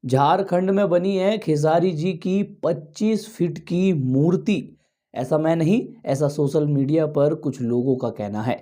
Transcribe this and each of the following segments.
झारखंड में बनी है खेसारी जी की 25 फीट की मूर्ति। ऐसा मैं नहीं, ऐसा सोशल मीडिया पर कुछ लोगों का कहना है।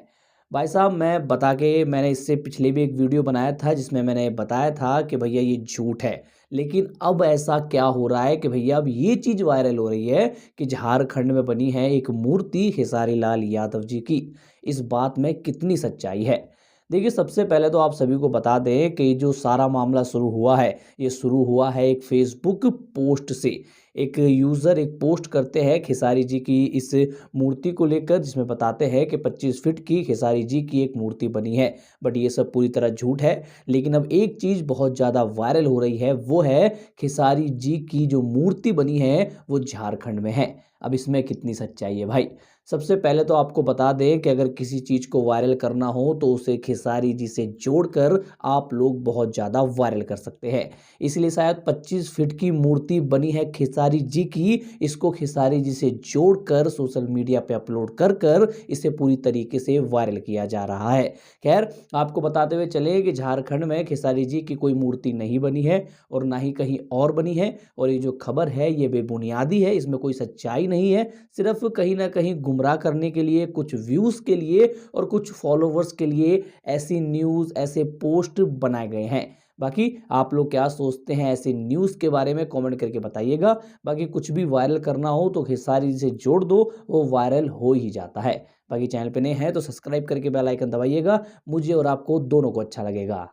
भाई साहब, मैंने इससे पिछले भी एक वीडियो बनाया था जिसमें मैंने बताया था कि भैया ये झूठ है। लेकिन अब ऐसा क्या हो रहा है कि भैया अब ये चीज़ वायरल हो रही है कि झारखंड में बनी है एक मूर्ति खेसारी लाल यादव जी की। इस बात में कितनी सच्चाई है? देखिए, सबसे पहले तो आप सभी को बता दें कि जो सारा मामला शुरू हुआ है, ये शुरू हुआ है एक फेसबुक पोस्ट से। एक यूज़र एक पोस्ट करते हैं खेसारी जी की इस मूर्ति को लेकर, जिसमें बताते हैं कि 25 फीट की खेसारी जी की एक मूर्ति बनी है। बट ये सब पूरी तरह झूठ है। लेकिन अब एक चीज़ बहुत ज़्यादा वायरल हो रही है, वो है खेसारी जी की जो मूर्ति बनी है वो झारखंड में है। अब इसमें कितनी सच्चाई है भाई? सबसे पहले तो आपको बता दें कि अगर किसी चीज़ को वायरल करना हो तो उसे खेसारी जी से जोड़कर आप लोग बहुत ज़्यादा वायरल कर सकते हैं। इसलिए शायद 25 फीट की मूर्ति बनी है खेसारी जी की, इसको खेसारी जी से जोड़कर सोशल मीडिया पे अपलोड कर कर इसे पूरी तरीके से वायरल किया जा रहा है। खैर, आपको बताते हुए चले कि झारखंड में खेसारी जी की कोई मूर्ति नहीं बनी है और ना ही कहीं और बनी है। और ये जो खबर है ये बेबुनियादी है, इसमें कोई सच्चाई नहीं है। सिर्फ कहीं ना कहीं गुमराह करने के लिए, कुछ व्यूज़ के लिए और कुछ फॉलोवर्स के लिए ऐसी न्यूज़, ऐसे पोस्ट बनाए गए हैं। बाकी आप लोग क्या सोचते हैं ऐसे न्यूज़ के बारे में, कमेंट करके बताइएगा। बाकी कुछ भी वायरल करना हो तो खेसारी से जोड़ दो, वो वायरल हो ही जाता है। बाकी चैनल पे नए हैं तो सब्सक्राइब करके बेल आइकन दबाइएगा। मुझे और आपको दोनों को अच्छा लगेगा।